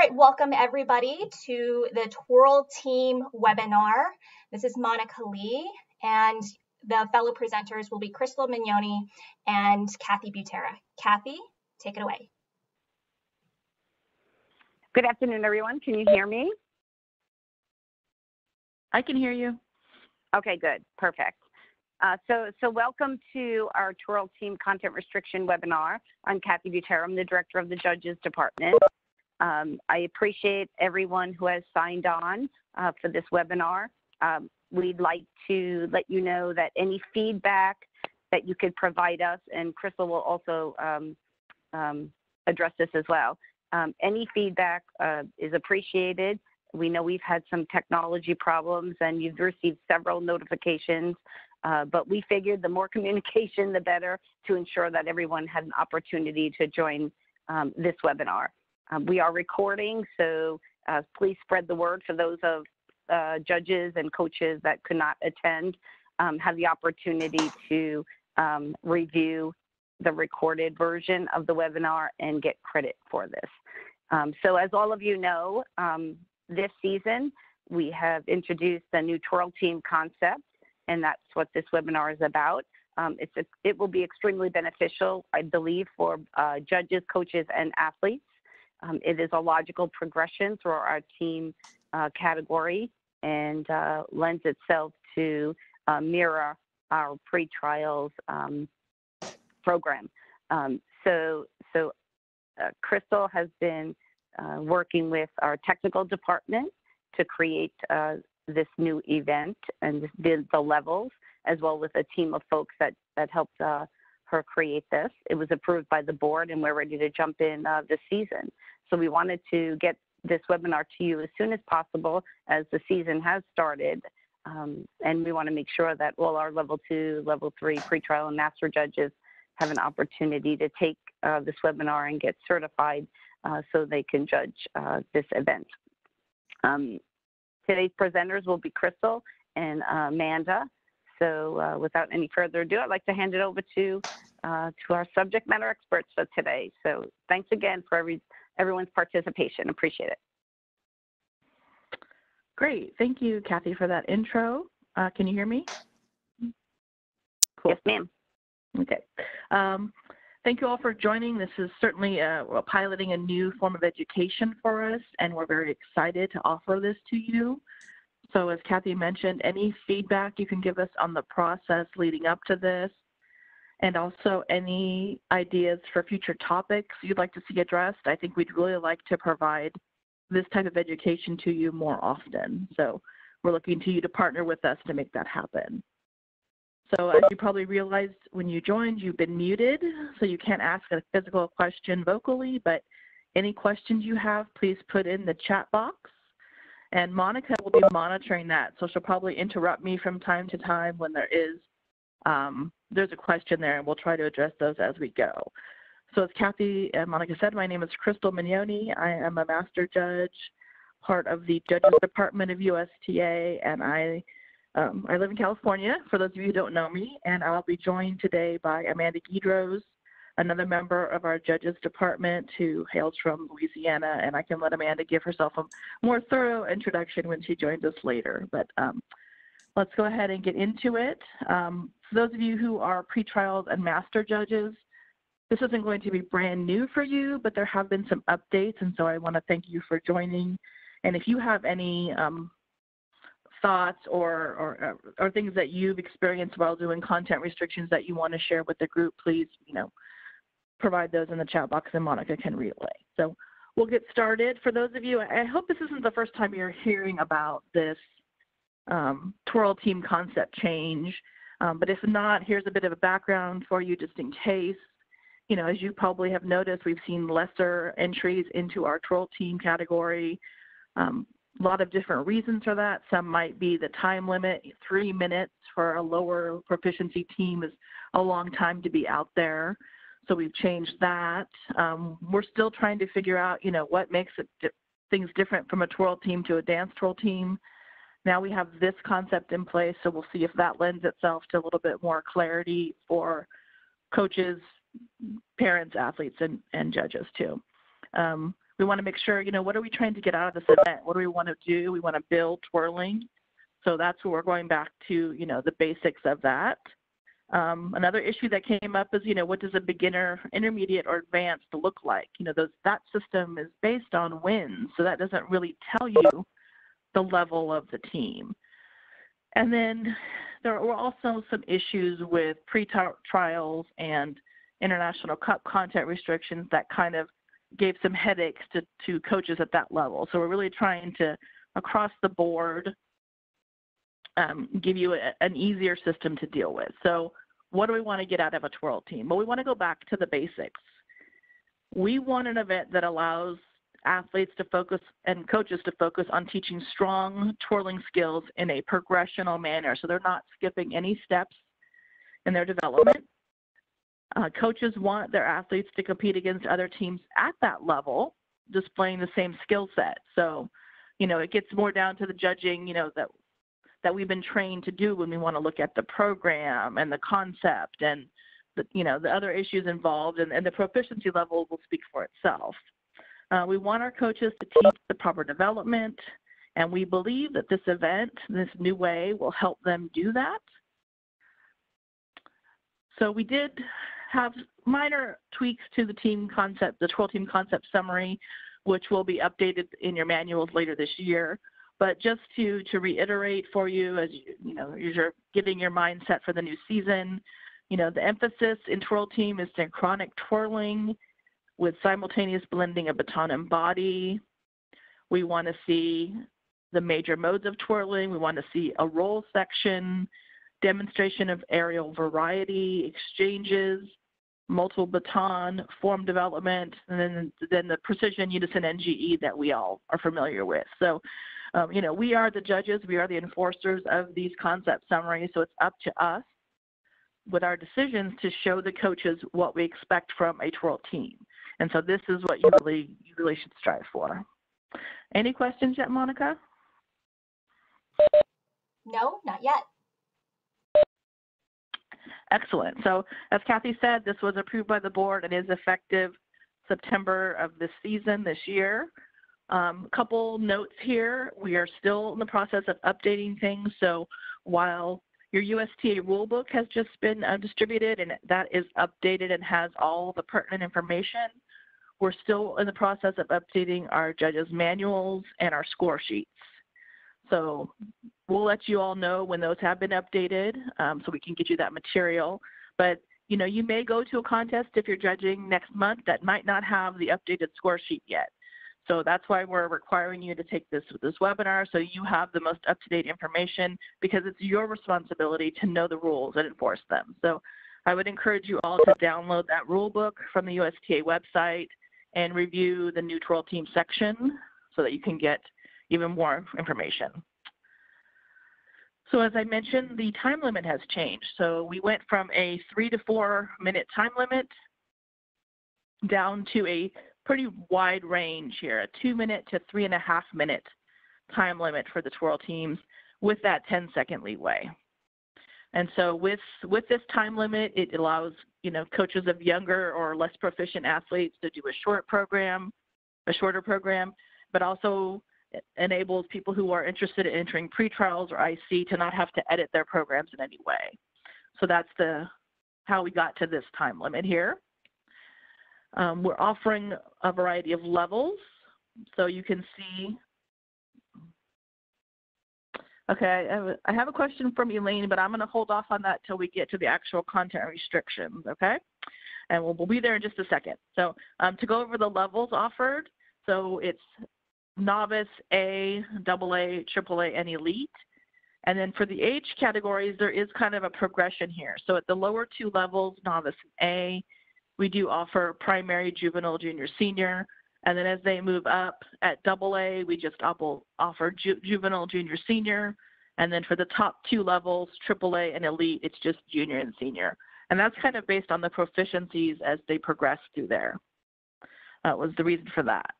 right, welcome everybody to the Twirl team webinar. This is Monica Lee, and the fellow presenters will be Krystal Mignone and Kathy Butera. Kathy, take it away. Good afternoon, everyone. Can you hear me? I can hear you. Okay, good, perfect. So welcome to our Twirl team content restriction webinar. I'm Kathy Butera. I'm the director of the Judges Department. I appreciate everyone who has signed on for this webinar. We'd like to let you know that any feedback that you could provide us, and Krystal will also address this as well. Any feedback is appreciated. We know we've had some technology problems and you've received several notifications, but we figured the more communication, the better, to ensure that everyone had an opportunity to join this webinar. We are recording, so please spread the word for those of judges and coaches that could not attend, have the opportunity to review the recorded version of the webinar and get credit for this. So as all of you know, this season we have introduced the new Twirl team concept, and that's what this webinar is about. It will be extremely beneficial, I believe, for judges, coaches, and athletes. It is a logical progression through our team category and lends itself to mirror our pre-trials program. So Krystal has been working with our technical department to create this new event and the levels, as well with a team of folks that helped her create this. It was approved by the board and we're ready to jump in this season. So we wanted to get this webinar to you as soon as possible as the season has started. And we want to make sure that all our level 2, level 3 pretrial and master judges have an opportunity to take this webinar and get certified so they can judge this event. Today's presenters will be Krystal and Amanda. So without any further ado, I'd like to hand it over to our subject matter experts for today. So thanks again for everyone's participation. Appreciate it. Great. Thank you, Kathy, for that intro. Can you hear me? Cool. Yes, ma'am. Okay. Thank you all for joining. This is certainly piloting a new form of education for us, and we're very excited to offer this to you. So as Kathy mentioned, any feedback you can give us on the process leading up to this, and also any ideas for future topics you'd like to see addressed. I think we'd really like to provide this type of education to you more often. So we're looking to you to partner with us to make that happen. So as you probably realized when you joined, you've been muted, so you can't ask a physical question vocally, but any questions you have, please put in the chat box. And Monica will be monitoring that, so she'll probably interrupt me from time to time when there's a question there, and we'll try to address those as we go. So as Kathy and Monica said, my name is Krystal Mignone. I am a master judge, part of the Judges Department of USTA, and I live in California, for those of you who don't know me, and I'll be joined today by Amanda Guidroz, another member of our Judges Department who hails from Louisiana, and I can let Amanda give herself a more thorough introduction when she joins us later. But let's go ahead and get into it. For those of you who are pretrials and master judges, this isn't going to be brand new for you, but there have been some updates, and so I want to thank you for joining. And if you have any thoughts or things that you've experienced while doing content restrictions that you want to share with the group, please, provide those in the chat box and Monica can relay. So we'll get started. For those of you, I hope this isn't the first time you're hearing about this Twirl team concept change, but if not, here's a bit of a background for you just in case. As you probably have noticed, we've seen lesser entries into our Twirl team category. A lot of different reasons for that. Some might be the time limit. 3 minutes for a lower proficiency team is a long time to be out there. So we've changed that. We're still trying to figure out, what makes things different from a Twirl team to a dance Twirl team. Now we have this concept in place, so we'll see if that lends itself to a little bit more clarity for coaches, parents, athletes, and judges too. We want to make sure, what are we trying to get out of this event? What do we want to do? We want to build twirling. So that's where we're going back to, the basics of that. Another issue that came up is, what does a beginner, intermediate, or advanced look like? That system is based on wins, so that doesn't really tell you the level of the team. And then there were also some issues with pre-trials and International Cup content restrictions that kind of gave some headaches to coaches at that level. So we're really trying to, across the board, give you an easier system to deal with. So what do we want to get out of a twirl team? Well, we want to go back to the basics. We want an event that allows athletes to focus and coaches to focus on teaching strong twirling skills in a progressional manner. So they're not skipping any steps in their development. Coaches want their athletes to compete against other teams at that level, displaying the same skill set. So, it gets more down to the judging, that we've been trained to do when we want to look at the program and the concept and the other issues involved, and the proficiency level will speak for itself. We want our coaches to teach the proper development, and we believe that this event, this new way, will help them do that. So we did have minor tweaks to the team concept, the twirl team concept summary, which will be updated in your manuals later this year. But just to reiterate for you, as you're getting your mindset for the new season, the emphasis in twirl team is synchronic twirling with simultaneous blending of baton and body. We want to see the major modes of twirling. We want to see a roll section, demonstration of aerial variety, exchanges, multiple baton, form development, and then the precision unison NGE that we all are familiar with. So, we are the judges, we are the enforcers of these concept summaries, so it's up to us with our decisions to show the coaches what we expect from a twirl team. And so this is what you really should strive for. Any questions yet, Monica? No, not yet. Excellent. So as Kathy said, this was approved by the board and is effective September of this season, this year. Couple notes here. We are still in the process of updating things. So while your USTA rulebook has just been distributed and that is updated and has all the pertinent information, we're still in the process of updating our judges' manuals and our score sheets. So we'll let you all know when those have been updated so we can get you that material. But you may go to a contest if you're judging next month that might not have the updated score sheet yet. So that's why we're requiring you to take this webinar so you have the most up-to-date information, because it's your responsibility to know the rules and enforce them. So I would encourage you all to download that rule book from the USTA website and review the new twirl team section so that you can get even more information. So as I mentioned, the time limit has changed. So we went from a 3 to 4 minute time limit down to a pretty wide range here, a 2 minute to 3.5 minute time limit for the twirl teams with that 10-second leeway. And so with this time limit, it allows coaches of younger or less proficient athletes to do a shorter program, but also enables people who are interested in entering pre-trials or IC to not have to edit their programs in any way. So that's how we got to this time limit here. We're offering a variety of levels, so you can see. Okay, I have a question from Elaine, but I'm going to hold off on that till we get to the actual content restrictions, okay? And we'll be there in just a second. So to go over the levels offered, so it's novice, A, AA, AAA, and elite. And then for the age categories, there is kind of a progression here. So at the lower two levels, novice and A, we do offer primary, juvenile, junior, senior. And then as they move up at AA, we just offer juvenile, junior, senior. And then for the top two levels, AAA and elite, it's just junior and senior. And that's kind of based on the proficiencies as they progress through there. That was the reason for that.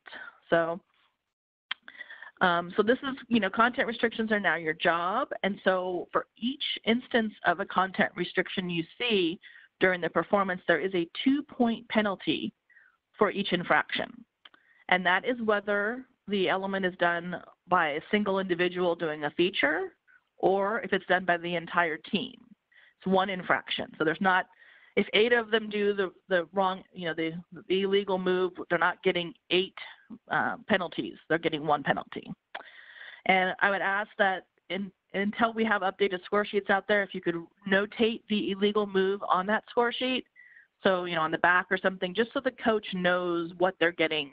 So this is, content restrictions are now your job. And so for each instance of a content restriction you see during the performance, there is a 2-point penalty for each infraction. And that is whether the element is done by a single individual doing a feature or if it's done by the entire team. It's one infraction. So there's not, if 8 of them do the wrong, the illegal move, they're not getting 8 penalties. They're getting 1 penalty. And I would ask that until we have updated score sheets out there, if you could notate the illegal move on that score sheet. So, on the back or something, just so the coach knows what they're getting,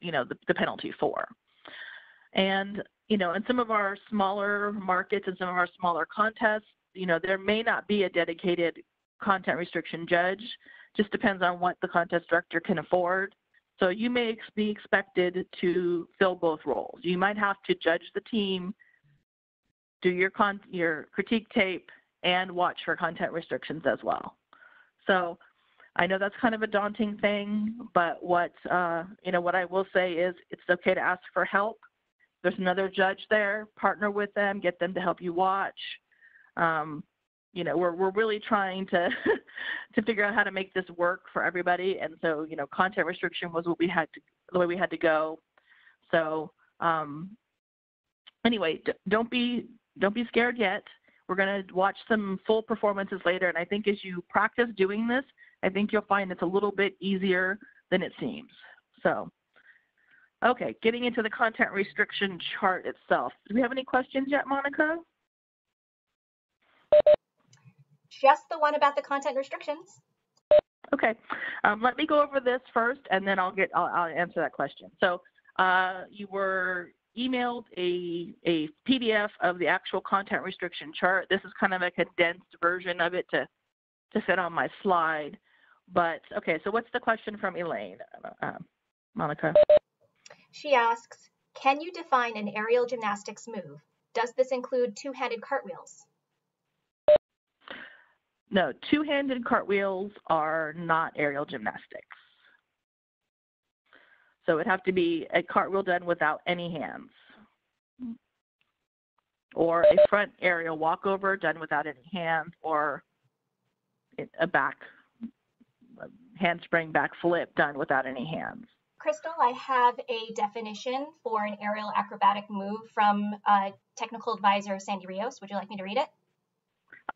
the penalty for. And, in some of our smaller markets and some of our smaller contests, there may not be a dedicated content restriction judge. Just depends on what the contest director can afford. So you may be expected to fill both roles. You might have to judge the team, do your critique tape, and watch for content restrictions as well. So I know that's kind of a daunting thing, but what I will say is it's okay to ask for help. There's another judge there, partner with them, get them to help you watch. We're really trying to to figure out how to make this work for everybody, and so content restriction was the way we had to go. So anyway, don't be scared yet. We're going to watch some full performances later, and I think as you practice doing this, I think you'll find it's a little bit easier than it seems. So, okay, getting into the content restriction chart itself. Do we have any questions yet, Monica? Just the one about the content restrictions. Okay, let me go over this first, and then I'll answer that question. So you were emailed a PDF of the actual content restriction chart. This is kind of a condensed version of it to fit on my slide. But okay, so what's the question from Elaine, Monica? She asks, can you define an aerial gymnastics move? Does this include two-handed cartwheels? No, two-handed cartwheels are not aerial gymnastics. So it'd have to be a cartwheel done without any hands, or a front aerial walkover done without any hands, or a handspring back flip done without any hands. Krystal, I have a definition for an aerial acrobatic move from technical advisor Sandy Rios. Would you like me to read it?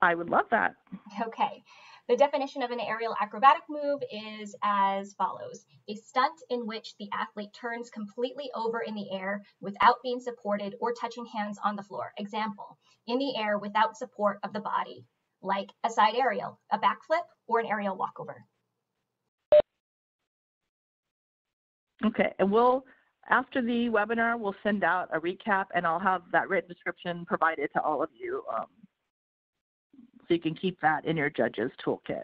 I would love that. Okay. The definition of an aerial acrobatic move is as follows: a stunt in which the athlete turns completely over in the air without being supported or touching hands on the floor. Example, in the air without support of the body, like a side aerial, a backflip, or an aerial walkover. Okay, and after the webinar, we'll send out a recap, and I'll have that written description provided to all of you, so you can keep that in your judge's toolkit.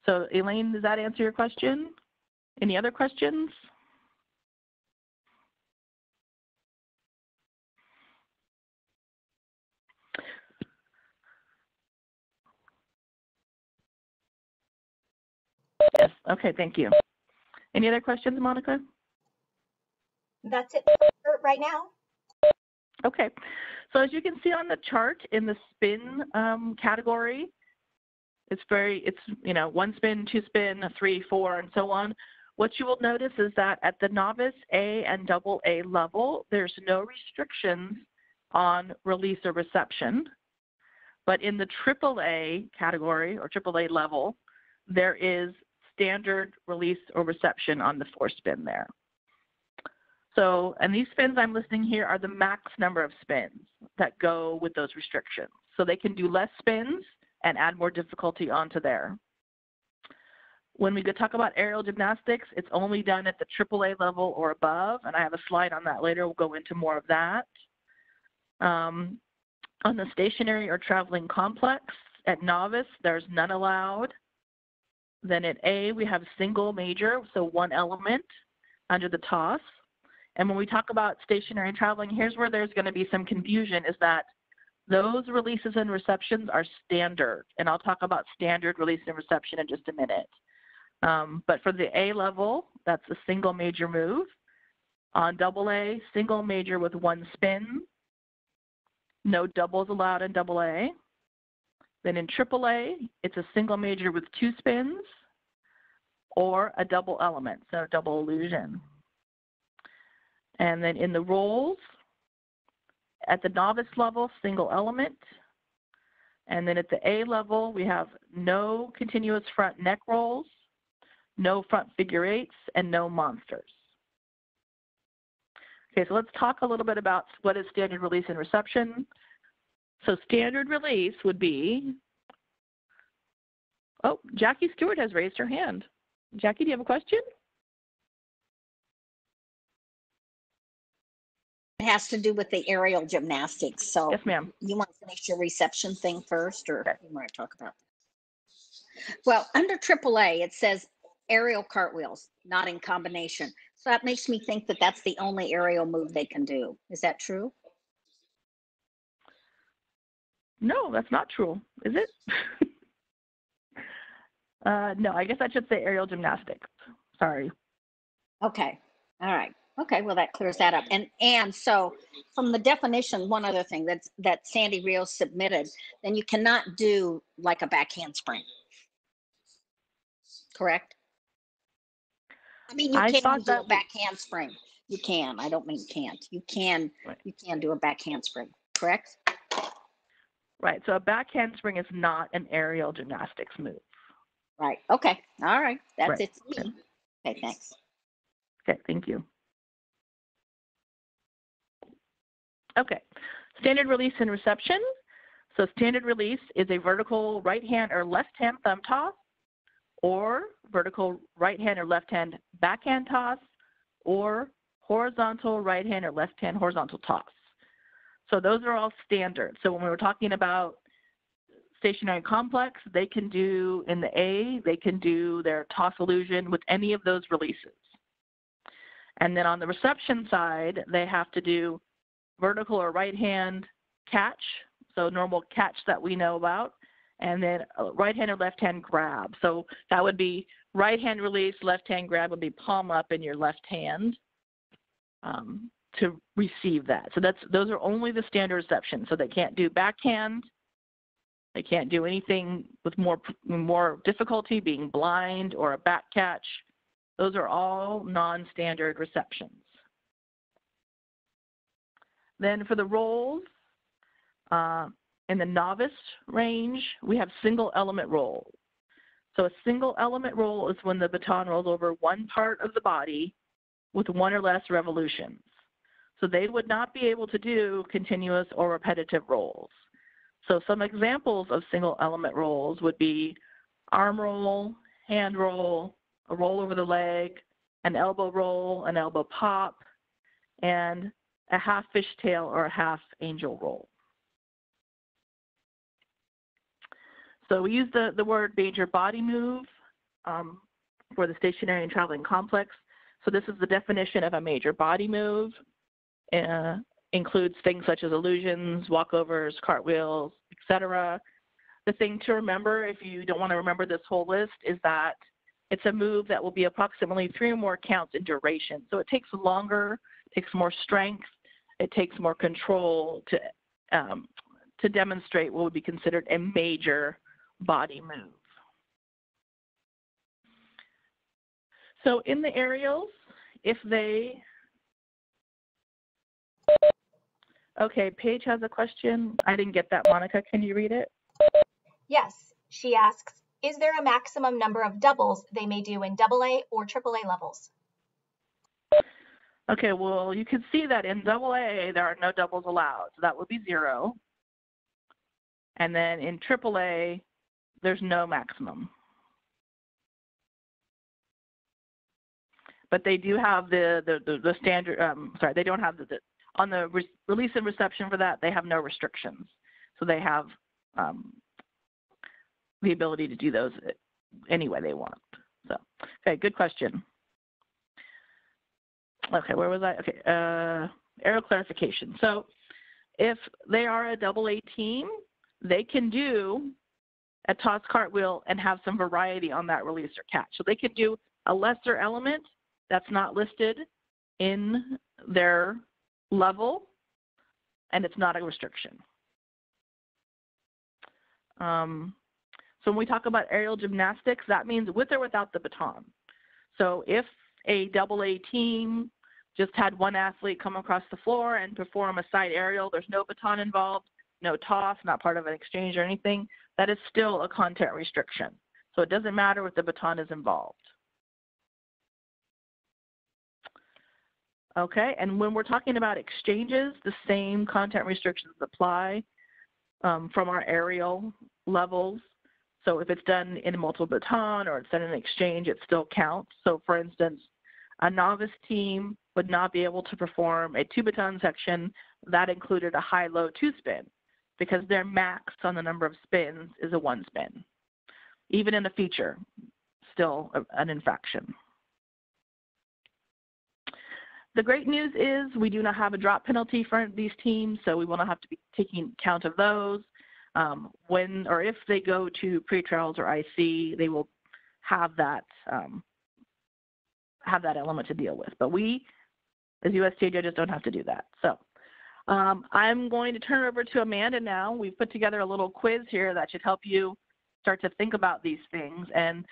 So Elaine, does that answer your question? Any other questions? Yes, okay, thank you. Any other questions, Monica? That's it for right now. Okay, so as you can see on the chart in the spin category, it's 1 spin, 2 spin, 3, 4, and so on. What you will notice is that at the novice A and double A level, there's no restrictions on release or reception. But in the triple A category or triple A level, there is standard release or reception on the 4 spin there. So, and these spins I'm listing here are the max number of spins that go with those restrictions. So they can do less spins and add more difficulty onto there. When we talk about aerial gymnastics, it's only done at the AAA level or above, and I have a slide on that later. We'll go into more of that. On the stationary or traveling complex, at novice, there's none allowed. Then at A, we have single major, so 1 element under the toss. And when we talk about stationary and traveling, here's where there's going to be some confusion, is that those releases and receptions are standard. And I'll talk about standard release and reception in just a minute. But for the A level, that's a single major move. On double A, single major with 1 spin. No doubles allowed in double A. Then in triple A, it's a single major with 2 spins or a double element, so double illusion. And then in the rolls, at the novice level, single element. And then at the A level, we have no continuous front neck rolls, no front figure eights, and no monsters. Okay, so let's talk a little bit about what is standard release and reception. So standard release would be, oh, Jackie Stewart has raised her hand. Jackie, do you have a question? It has to do with the aerial gymnastics. So Yes, ma'am. you want to finish your reception thing first, or you want to talk about that? Well, under AAA, it says aerial cartwheels, not in combination. So that makes me think that that's the only aerial move they can do. Is that true? No, that's not true, is it? No, I guess I should say aerial gymnastics. Sorry. Okay. All right. Okay. Well, that clears that up. And so from the definition, one other thing that Sandy Rios submitted, then you cannot do like a back handspring. Correct? I mean, you can do a back handspring. You can. I don't mean can't. You can. Right. You can do a back handspring. Correct? Right. So a back handspring is not an aerial gymnastics move. Right. Okay. All right. That's Right. it for me. Okay. Thanks. Okay. Thank you. Okay. Standard release and reception. So standard release is a vertical right hand or left hand thumb toss, or vertical right hand or left hand backhand toss, or horizontal right hand or left hand horizontal toss. So those are all standard. So when we were talking about stationary complex, they can do in the A, they can do their toss illusion with any of those releases. And then on the reception side, they have to do vertical or right hand catch, so normal catch that we know about, and then right hand or left hand grab. So that would be right hand release, left hand grab would be palm up in your left hand to receive that. So those are only the standard reception. So they can't do backhand. They can't do anything with more difficulty, being blind or a back catch. Those are all non-standard receptions. Then for the rolls, in the novice range, we have single element rolls. So a single element roll is when the baton rolls over one part of the body with one or less revolutions. So they would not be able to do continuous or repetitive rolls. So some examples of single element rolls would be arm roll, hand roll, a roll over the leg, an elbow roll, an elbow pop, and a half fishtail or a half angel roll. So we use the word major body move for the stationary and traveling complex. So this is the definition of a major body move. Includes things such as illusions, walkovers, cartwheels, etc. The thing to remember, if you don't want to remember this whole list, is that it's a move that will be approximately 3 or more counts in duration. So it takes longer, it takes more strength, it takes more control to demonstrate what would be considered a major body move. So in the aerials, if they, okay, Paige has a question. I didn't get that, Monica. Can you read it? Yes, she asks, is there a maximum number of doubles they may do in AA or AAA levels? Okay, well, you can see that in AA, there are no doubles allowed. So that would be 0. And then in AAA, there's no maximum. But they do have the standard, sorry, they don't have on the release and reception for that, they have no restrictions. So they have the ability to do those any way they want. So, okay, good question. Okay, where was I? Okay, aerial clarification. So if they are a AA team, they can do a toss cartwheel and have some variety on that release or catch. So they could do a lesser element that's not listed in their level, and it's not a restriction. So when we talk about aerial gymnastics, that means with or without the baton. So if a AA team just had one athlete come across the floor and perform a side aerial, there's no baton involved, no toss, not part of an exchange or anything, that is still a content restriction. So it doesn't matter if the baton is involved. Okay, and when we're talking about exchanges, the same content restrictions apply from our aerial levels. So if it's done in a multiple baton or it's done in an exchange, it still counts. So for instance, a novice team would not be able to perform a 2-baton section that included a high-low 2-spin because their max on the number of spins is a 1-spin. Even in a feature, still an infraction. The great news is we do not have a drop penalty for these teams, so we will not have to be taking account of those. When or if they go to pre-trials or IC, they will have that element to deal with. But we, as USTA judges, don't have to do that. So I'm going to turn it over to Amanda now. We've put together a little quiz here that should help you start to think about these things. And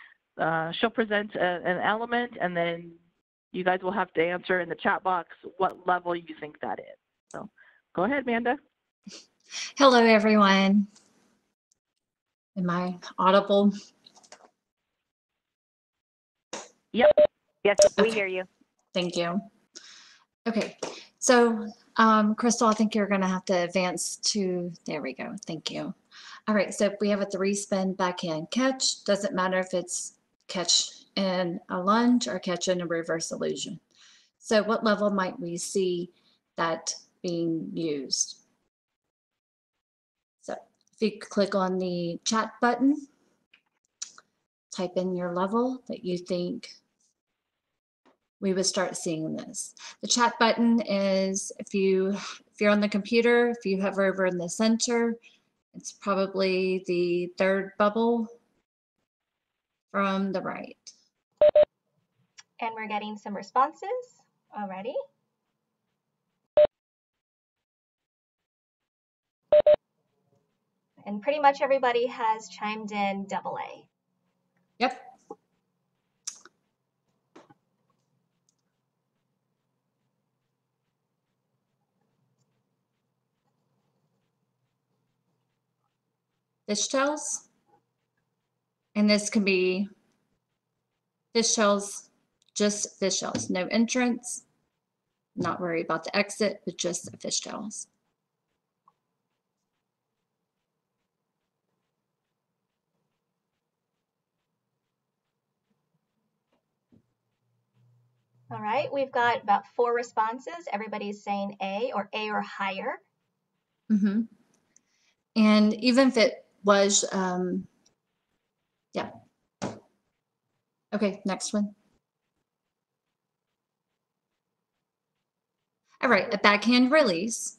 she'll present an element, and then you guys will have to answer in the chat box what level you think that is. So go ahead, Amanda. Hello, everyone. Am I audible? Yep. Yes, we Okay. hear you. Thank you. Okay, so Krystal, I think you're going to have to advance to, there we go. Thank you. All right, so we have a 3-spin backhand catch. Doesn't matter if it's catch in a lunge or catch in a reverse illusion. So what level might we see that being used? So if you click on the chat button, type in your level that you think we would start seeing this. The chat button is, if you're on the computer, if you hover over in the center, it's probably the 3rd bubble from the right. And we're getting some responses already. And pretty much everybody has chimed in AA. Yep. Fishtails. And this can be fishtails, just fishtails, no entrance, not worry about the exit, but just fishtails. All right, we've got about 4 responses. Everybody's saying A or higher. Mm-hmm. And even if it was, yeah. Okay, next one. All right, a backhand release,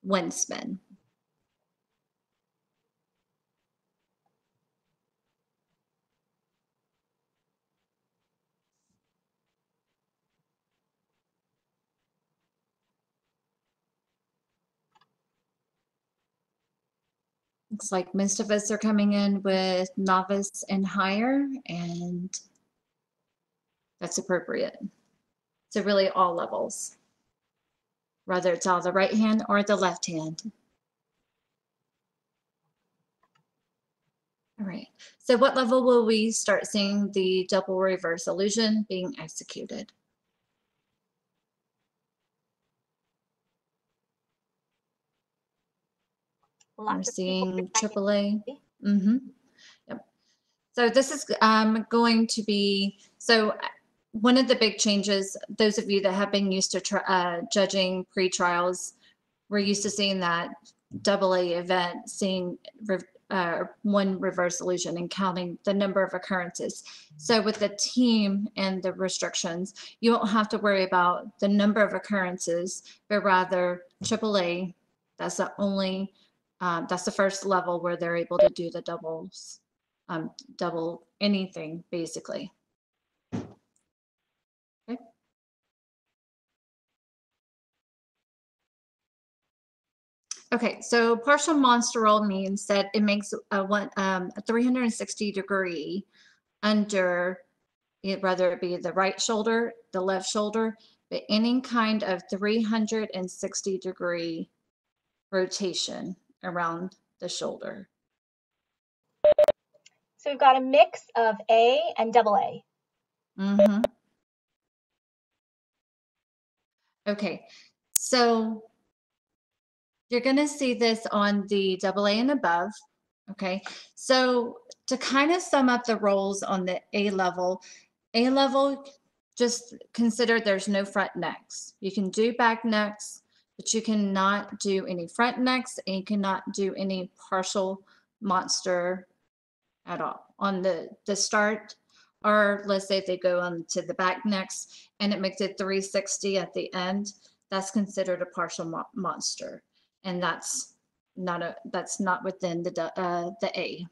1 spin. Looks like most of us are coming in with novice and higher, and that's appropriate. So really all levels, whether it's on the right hand or the left hand. All right, so what level will we start seeing the double reverse illusion being executed? We're seeing AAA. Mm-hmm. Yep. So this is going to be, so one of the big changes, those of you that have been used to judging pre-trials, we're used to seeing that AA event, seeing 1 reverse illusion and counting the number of occurrences. So with the team and the restrictions, you won't have to worry about the number of occurrences, but rather AAA, that's the only, that's the first level where they're able to do the doubles, double anything basically. Okay. Okay, so partial monster roll means that it makes a 360 degree under it, whether it be the right shoulder, the left shoulder, but any kind of 360-degree rotation around the shoulder. So we've got a mix of A and double A. Mm-hmm. Okay, so you're going to see this on the double A and above. Okay, so to kind of sum up the rolls on the A level, just consider there's no front necks. You can do back necks, but you cannot do any front necks, and you cannot do any partial monster at all. On the start, or let's say if they go on to the back necks and it makes it 360 at the end, that's considered a partial monster, and that's not within the A.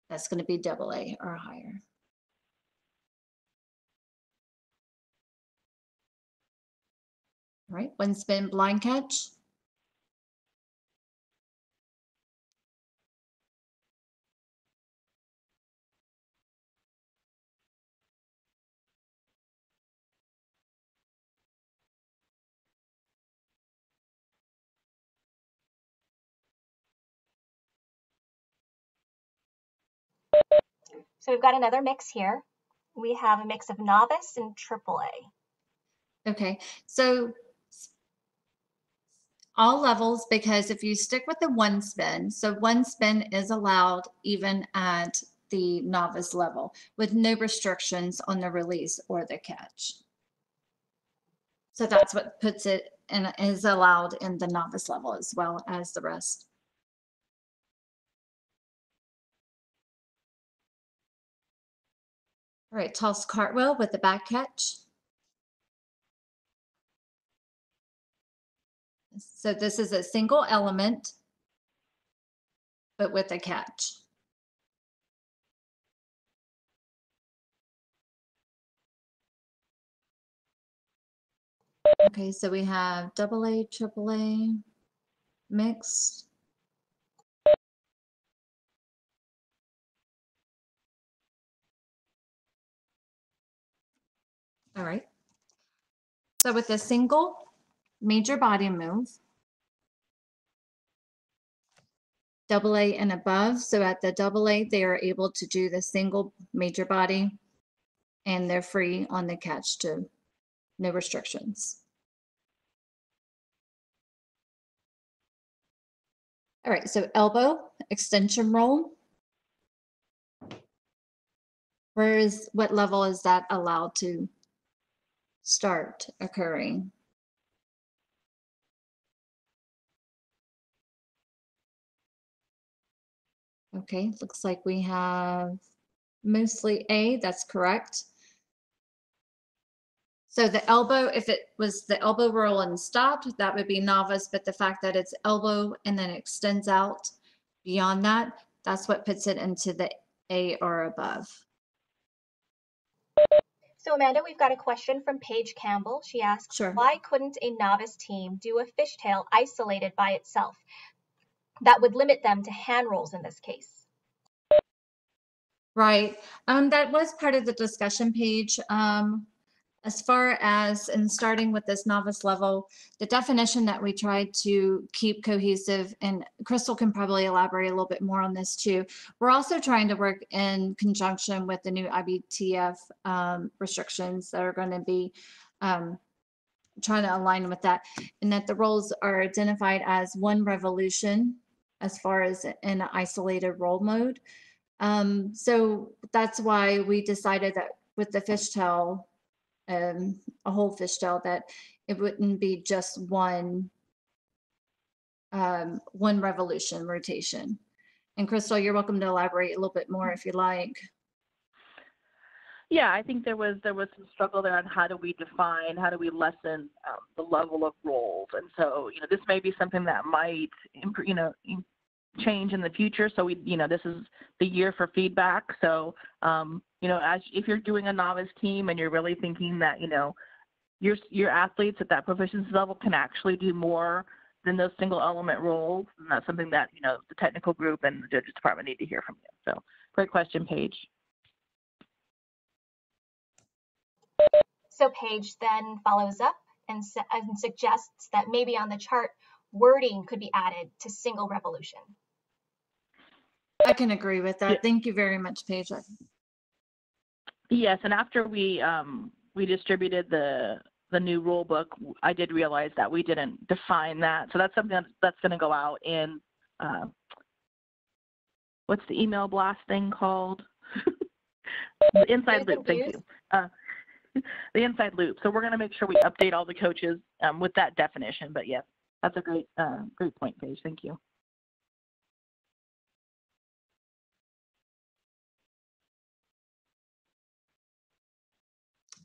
That's going to be double A or higher. All right, one spin blind catch. So we've got another mix here. We have a mix of novice and triple A. Okay, so all levels, because if you stick with the one spin, so one spin is allowed even at the novice level with no restrictions on the release or the catch. So that's what puts it and is allowed in the novice level as well as the rest. All right, toss cartwheel with the back catch. So this is a single element, but with a catch. Okay, so we have double A, triple A, mixed. All right. So with a single major body move, double A and above. So at the double A, they are able to do the single major body and they're free on the catch to no restrictions. All right, so elbow extension roll. What level is that allowed to start occurring? Okay, looks like we have mostly A, that's correct. So the elbow, if it was the elbow roll and stopped, that would be novice, but the fact that it's elbow and then extends out beyond that, that's what puts it into the A or above. So Amanda, we've got a question from Paige Campbell. She asks, Sure. why couldn't a novice team do a fishtail isolated by itself? That would limit them to hand rolls in this case. Right. That was part of the discussion page. As far as, and starting with this novice level, the definition that we tried to keep cohesive, and Krystal can probably elaborate a little bit more on this too. We're also trying to work in conjunction with the new IBTF restrictions that are going to be trying to align with that, and that the roles are identified as one revolution as far as in an isolated roll mode. So that's why we decided that with the fishtail, a whole fishtail, that it wouldn't be just one revolution rotation. And Krystal, you're welcome to elaborate a little bit more if you like. Yeah, I think there was some struggle there on how do we define, how do we lessen the level of rolls, and so this may be something that might change in the future. So this is the year for feedback. So as if you're doing a novice team and you're really thinking that your athletes at that proficiency level can actually do more than those single element rolls, and that's something that the technical group and the judges department need to hear from you. So great question, Paige. So Paige then follows up and suggests that maybe on the chart, wording could be added to single revolution. I can agree with that. Thank you very much, Paige. Yes, and after we distributed the new rule book, I did realize that we didn't define that. So that's something that's going to go out in, what's the email blast thing called? The inside loop, thank you. The inside loop. So we're going to make sure we update all the coaches with that definition. But yes, that's a great point, Paige. Thank you.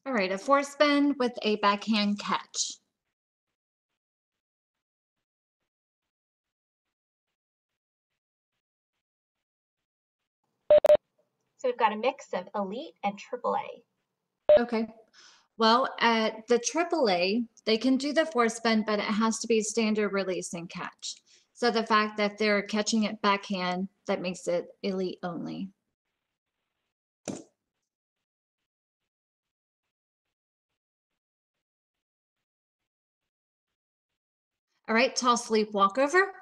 All right, a forespin with a backhand catch. So we've got a mix of elite and AAA. Okay. Well, at the AAA, they can do the forespin, but it has to be standard release and catch. So the fact that they're catching it backhand, that makes it elite only. All right, toss leap walkover.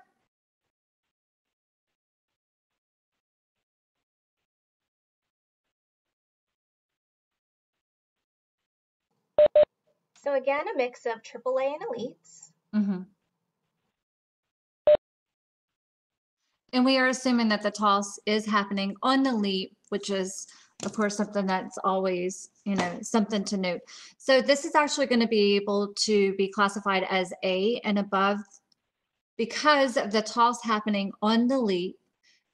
So again, a mix of AAA and elites. Mm-hmm. And we are assuming that the toss is happening on the leap, which is, of course, something that's always, something to note. So this is actually going to be able to be classified as A and above because of the toss happening on the leap,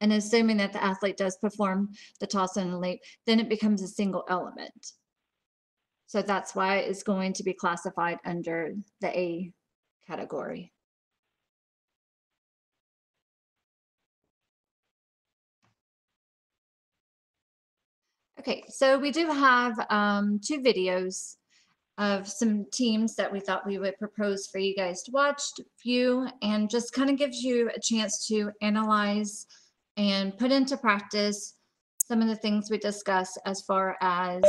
and assuming that the athlete does perform the toss on the leap, then it becomes a single element. So that's why it's going to be classified under the A category. Okay, so we do have 2 videos of some teams that we thought we would propose for you guys to watch, view, and just kind of gives you a chance to analyze and put into practice some of the things we discussed as far as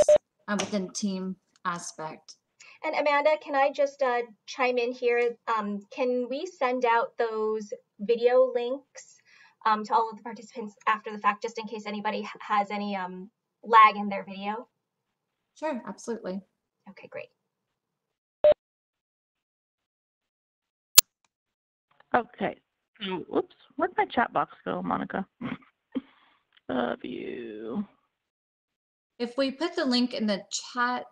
within team aspect. And Amanda, can I just chime in here? Can we send out those video links to all of the participants after the fact, just in case anybody has any lag in their video? Sure, absolutely. Okay, great. Okay. Whoops. Where'd my chat box go, Monica? View. If we put the link in the chat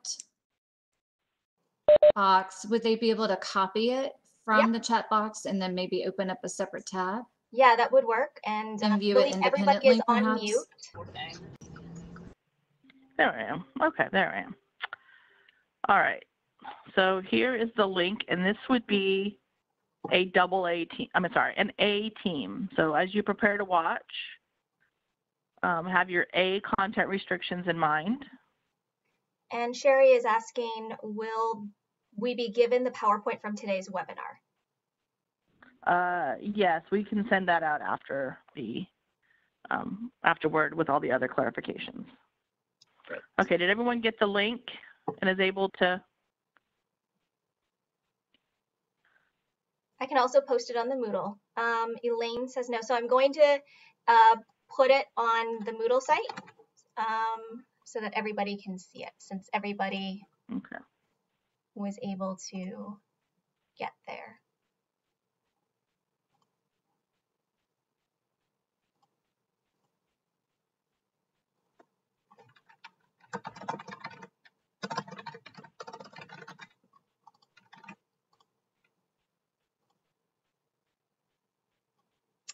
box, would they be able to copy it from the chat box and then maybe open up a separate tab? Yeah, that would work. And view it everybody is on perhaps? mute. There I am. Okay, there I am. All right. So here is the link, and this would be a AA team. An A team. So as you prepare to watch, have your A content restrictions in mind. And Sherry is asking, will we be given the PowerPoint from today's webinar? Yes, we can send that out after the afterward with all the other clarifications. Great. Okay, did everyone get the link and is able to? I can also post it on the Moodle. Elaine says no, so I'm going to put it on the Moodle site so that everybody can see it, since everybody was able to get there.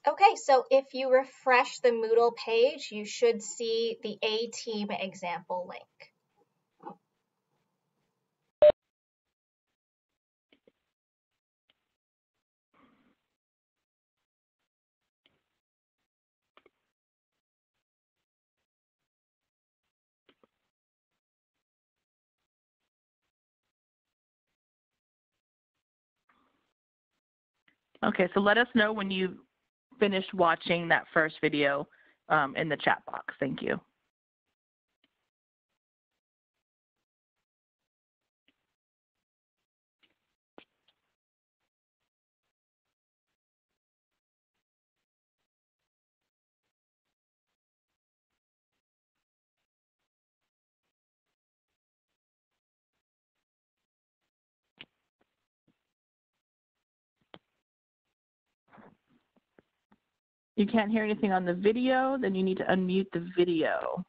Okay, so if you refresh the Moodle page, you should see the A team example link. Okay, so let us know when you finished watching that first video in the chat box. Thank you. you can't hear anything on the video, then you need to unmute the video.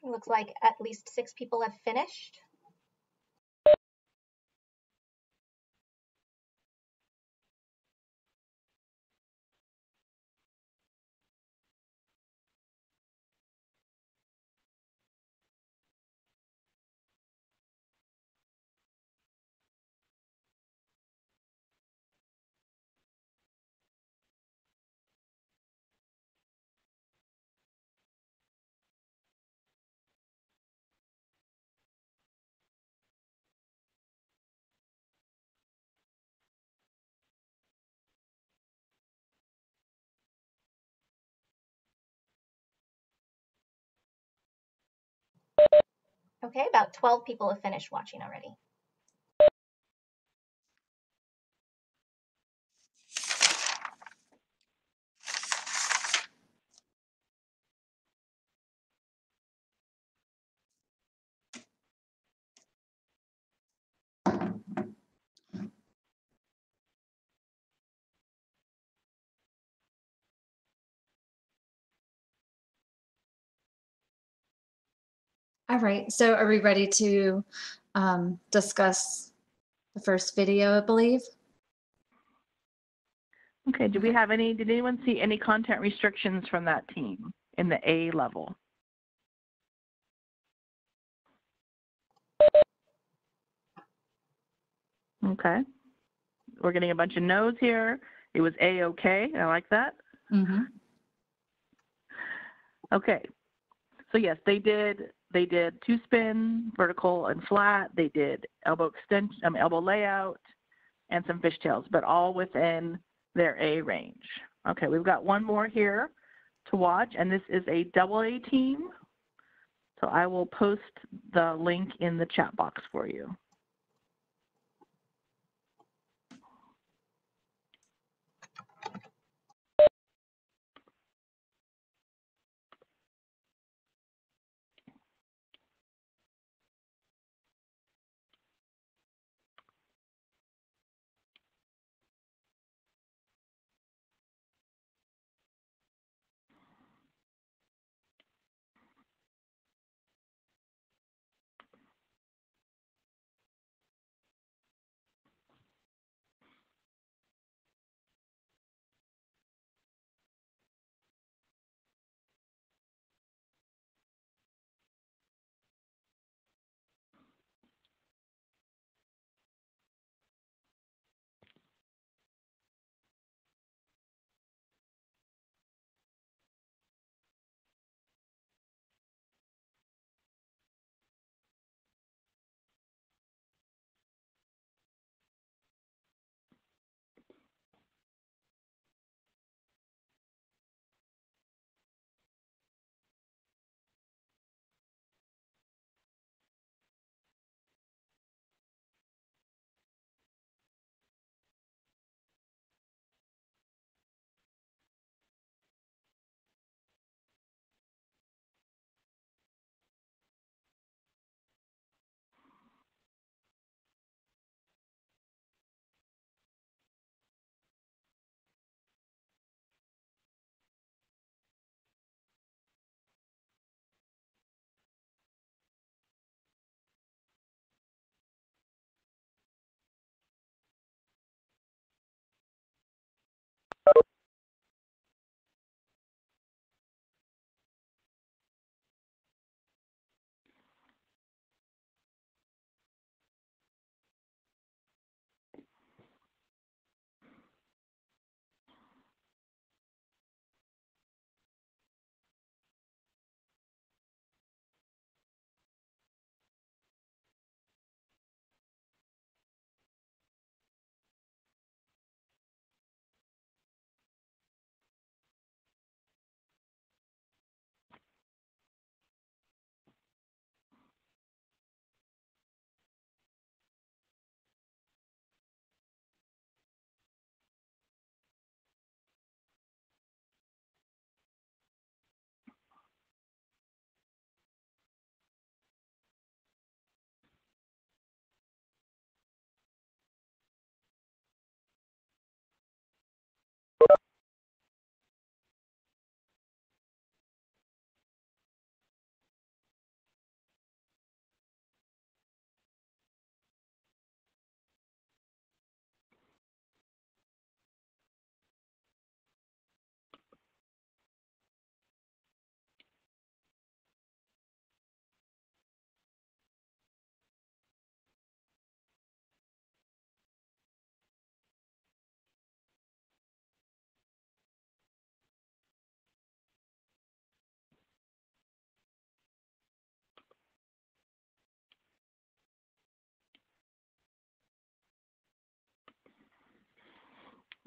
It looks like at least 6 people have finished. Okay, about 12 people have finished watching already. All right, so are we ready to discuss the first video, I believe? Okay, did anyone see any content restrictions from that team in the A level? Okay, we're getting a bunch of no's here. It was A-okay, I like that. Mm-hmm. Okay, so yes, they did 2-spin, vertical and flat. They did elbow extension, elbow layout, and some fishtails, but all within their A range. Okay, we've got one more here to watch, and this is a AA team. So I will post the link in the chat box for you.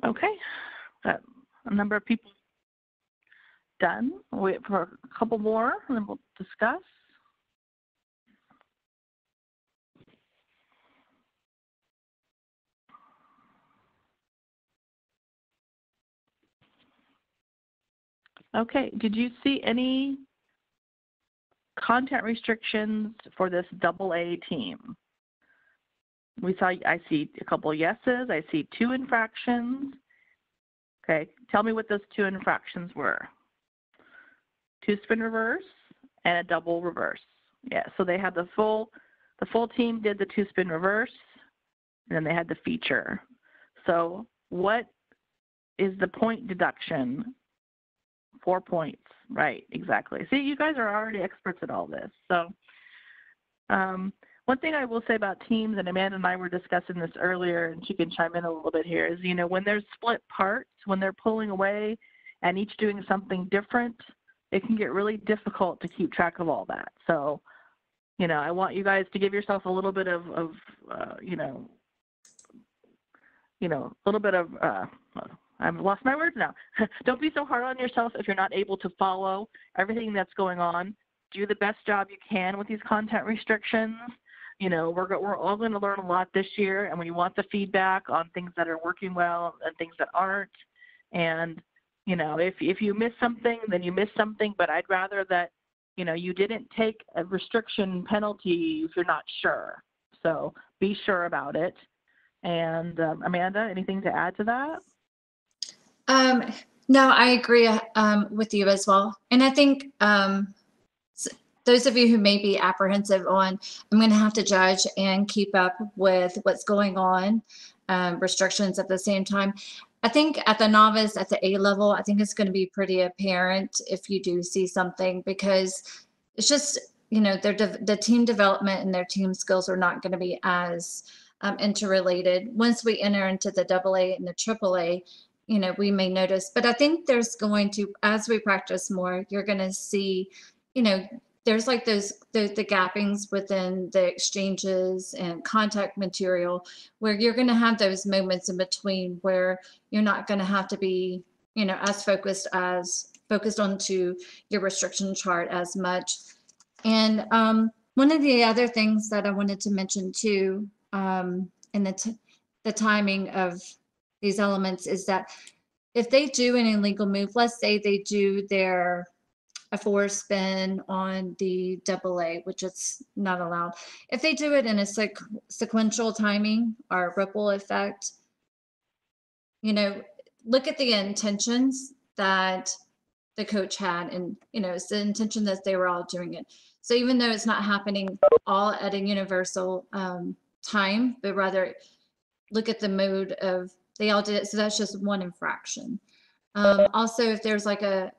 Okay, got a number of people done. We'll wait for a couple more, and then we'll discuss. Okay, did you see any content restrictions for this AA team? I see a couple yeses, I see 2 infractions. Okay, tell me what those 2 infractions were. 2 spin reverse and a double reverse. Yeah, so they had the full team did the 2 spin reverse, and then they had the feature. So what is the point deduction? 4 points, right, exactly. See, you guys are already experts at all this. So one thing I will say about teams, and Amanda and I were discussing this earlier, and she can chime in a little bit here, is, when there's split parts, when they're pulling away and each doing something different, it can get really difficult to keep track of all that. So, I want you guys to give yourself a little bit of I've lost my words now. Don't be so hard on yourself if you're not able to follow everything that's going on. Do the best job you can with these content restrictions. We're all going to learn a lot this year, and we want the feedback on things that are working well and things that aren't. And, if you miss something, then you miss something, but I'd rather that, you didn't take a restriction penalty if you're not sure. So be sure about it. And Amanda, anything to add to that? No, I agree with you as well. And I think those of you who may be apprehensive on, I'm going to have to judge and keep up with what's going on, restrictions at the same time. I think at the novice, at the A level, I think it's going to be pretty apparent if you do see something, because it's just, the team development and their team skills are not going to be as interrelated. Once we enter into the AA and the AAA, we may notice, but I think there's going to, as we practice more, you're going to see, there's like the gappings within the exchanges and contact material where you're going to have those moments in between where you're not going to have to be, as focused onto your restriction chart as much. And one of the other things that I wanted to mention too, in the timing of these elements, is that if they do an illegal move, let's say they do a 4 spin on the AA, which is not allowed. If they do it in a sequential timing or ripple effect, look at the intentions that the coach had, and it's the intention that they were all doing it. So even though it's not happening all at a universal time, but rather look at the mode of they all did it. So that's just one infraction. Also, if there's like I'll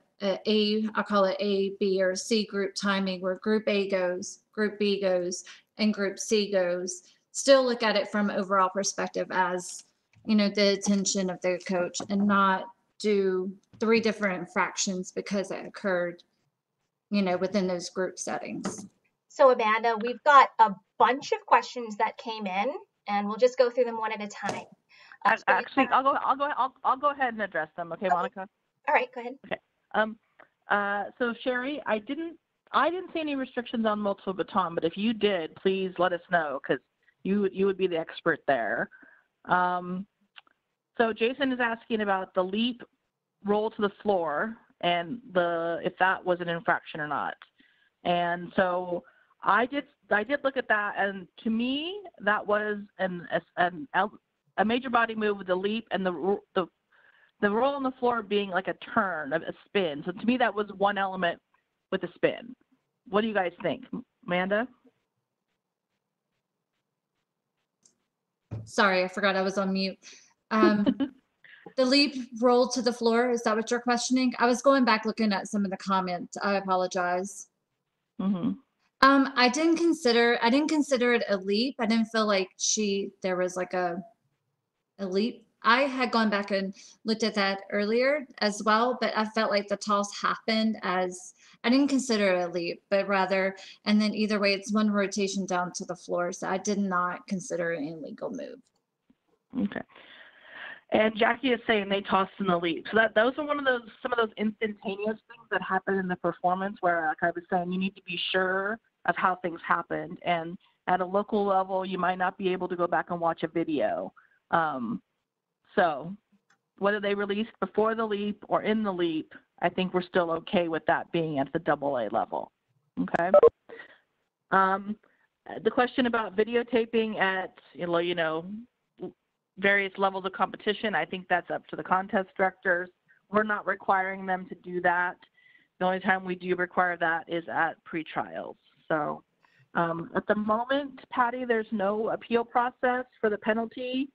call it A, B, or C group timing, where group A goes, group B goes, and group C goes, still look at it from overall perspective as, the attention of the coach, and not do 3 different infractions because it occurred, within those group settings. So Amanda, we've got a bunch of questions that came in, and we'll just go through them one at a time. Actually, I'll go ahead and address them. Okay, Monica? All right, go ahead. Okay. So Sherry, I didn't see any restrictions on multiple baton, but if you did, please let us know, because you would be the expert there. So Jason is asking about the leap roll to the floor and if that was an infraction or not. And so I did look at that, and to me that was a major body move with the leap and the roll on the floor being like a turn, a spin. So to me, that was one element with a spin. What do you guys think? Amanda? Sorry, I forgot I was on mute. The leap roll to the floor, is that what you're questioning? I was going back looking at some of the comments. I apologize. Mm-hmm. I didn't consider it a leap. I didn't feel like there was like a leap. I had gone back and looked at that earlier as well, but I felt like the toss happened as, I didn't consider it a leap, but rather, and then either way, it's one rotation down to the floor. So I did not consider it an illegal move. Okay. And Jackie is saying they tossed in the leap. So those are some of those instantaneous things that happen in the performance where, like I was saying, you need to be sure of how things happened. And at a local level, you might not be able to go back and watch a video. So whether they released before the leap or in the leap, I think we're still okay with that being at the AA level. Okay. The question about videotaping at, various levels of competition, I think that's up to the contest directors. We're not requiring them to do that. The only time we do require that is at pre-trials. So at the moment, Patty, there's no appeal process for the penalty.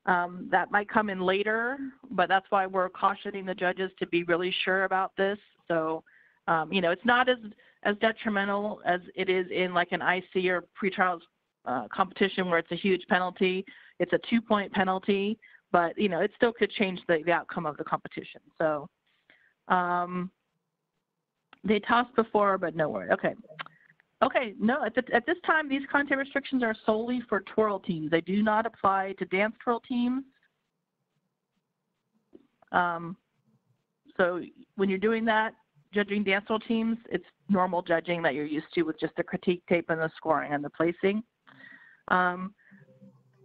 That might come in later, but that's why we're cautioning the judges to be really sure about this. So, it's not as detrimental as it is in like an IC or pre-trials competition where it's a huge penalty. It's a 2-point penalty, but, it still could change the outcome of the competition. So they tossed before, but no word. Okay. Okay, no, at this time, these content restrictions are solely for twirl teams. They do not apply to dance twirl teams. So when you're doing that, judging dance twirl teams, it's normal judging that you're used to with just the critique tape and the scoring and the placing.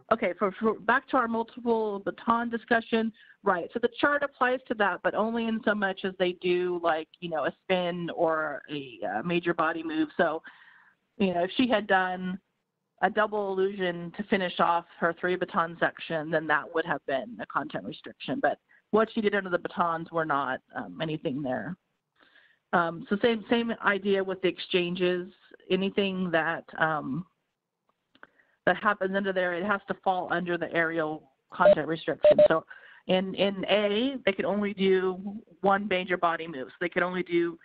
Okay, for back to our multiple baton discussion, right. So the chart applies to that, but only in so much as they do like, a spin or a major body move. So, if she had done a double illusion to finish off her 3 baton section, then that would have been a content restriction. But what she did under the batons were not anything there. So same idea with the exchanges. Anything that that happens under there, it has to fall under the aerial content restriction. So in A, they could only do 1 major body move. So they could only do,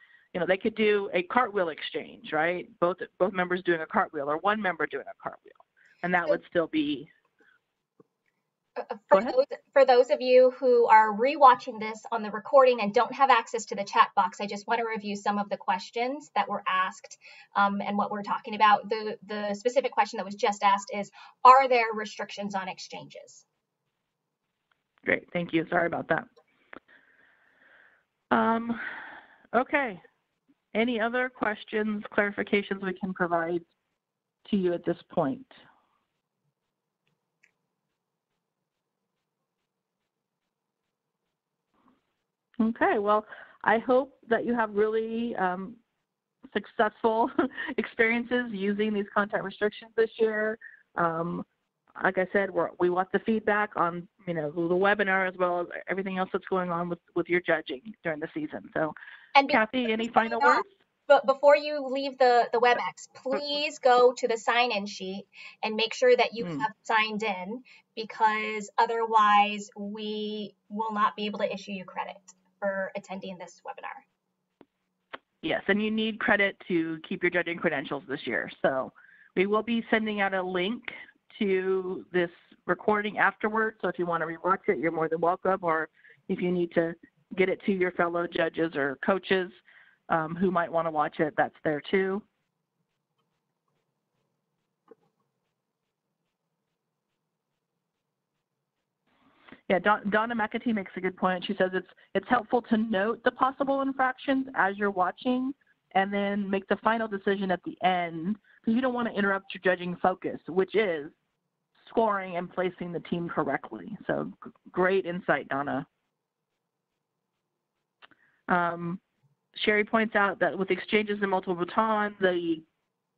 they could do a cartwheel exchange, right? Both members doing a cartwheel or 1 member doing a cartwheel. And that would still be. For those of you who are rewatching this on the recording and don't have access to the chat box, I just want to review some of the questions that were asked and what we're talking about. The specific question that was just asked is, are there restrictions on exchanges? Great, thank you. Sorry about that. Okay, any other questions, clarifications we can provide to you at this point? Okay, well, I hope that you have really successful experiences using these content restrictions this year. Like I said, we want the feedback on, the webinar as well as everything else that's going on with your judging during the season. So, and Kathy, any final words? But before you leave the WebEx, please go to the sign-in sheet and make sure that you have signed in, because otherwise we will not be able to issue you credit for attending this webinar. Yes, and you need credit to keep your judging credentials this year. So we will be sending out a link to this recording afterwards. So if you want to rewatch it, you're more than welcome. Or if you need to get it to your fellow judges or coaches who might want to watch it, that's there too. Yeah, Donna McAtee makes a good point. She says it's helpful to note the possible infractions as you're watching and then make the final decision at the end, because you don't want to interrupt your judging focus, which is scoring and placing the team correctly. So great insight, Donna. Sherry points out that with exchanges and multiple batons, the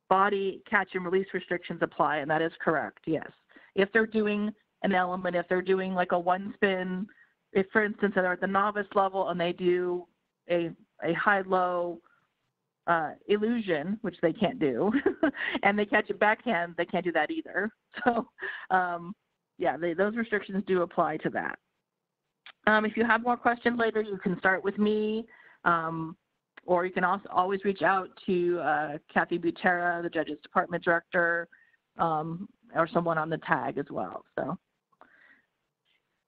body catch and release restrictions apply, and that is correct, yes. If they're doing an element, if they're doing like a 1 spin, if for instance they're at the novice level and they do a high-low illusion, which they can't do, and they catch a backhand, they can't do that either. So yeah, those restrictions do apply to that. If you have more questions later, you can start with me, or you can also always reach out to Kathy Butera, the Judges Department Director, or someone on the tag as well. So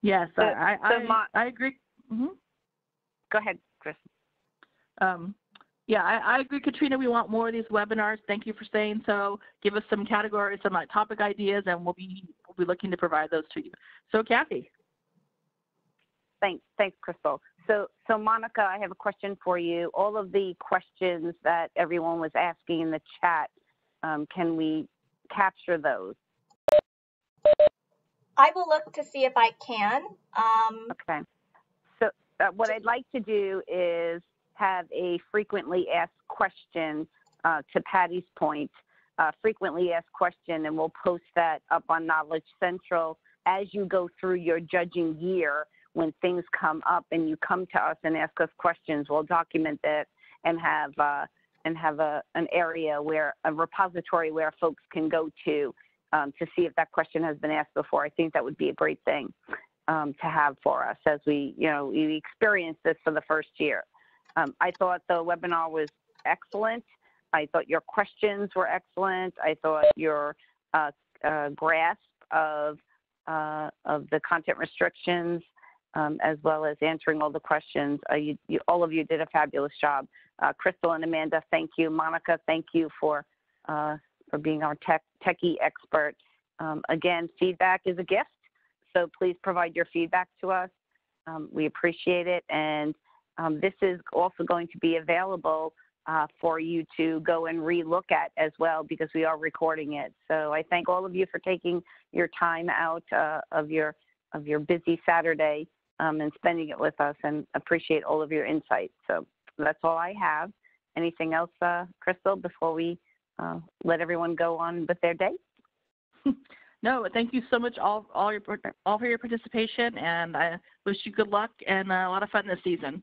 yes, I agree. Mm-hmm. Go ahead, Chris. Yeah, I agree, Katrina. We want more of these webinars. Thank you for saying so. Give us some categories, some topic ideas, and we'll be looking to provide those to you. So, Kathy. Thanks, Krystal. So Monica, I have a question for you. All of the questions that everyone was asking in the chat, can we capture those? I will look to see if I can. Okay. So what I'd like to do is have a frequently asked question, to Patty's point, frequently asked question, and we'll post that up on Knowledge Central as you go through your judging year. When things come up and you come to us and ask us questions, we'll document that and have an area where, a repository where folks can go to see if that question has been asked before. I think that would be a great thing to have for us as we experience this for the first year. I thought the webinar was excellent. I thought your questions were excellent. I thought your grasp of the content restrictions, as well as answering all the questions, all of you did a fabulous job. Krystal and Amanda, thank you. Monica, thank you for being our techie expert. Again, feedback is a gift, so please provide your feedback to us. We appreciate it, and this is also going to be available for you to go and re-look at as well, because we are recording it. So I thank all of you for taking your time out of your busy Saturday and spending it with us, and appreciate all of your insights. So that's all I have. Anything else, Krystal, before we let everyone go on with their day? No, thank you so much all for your participation, and I wish you good luck and a lot of fun this season.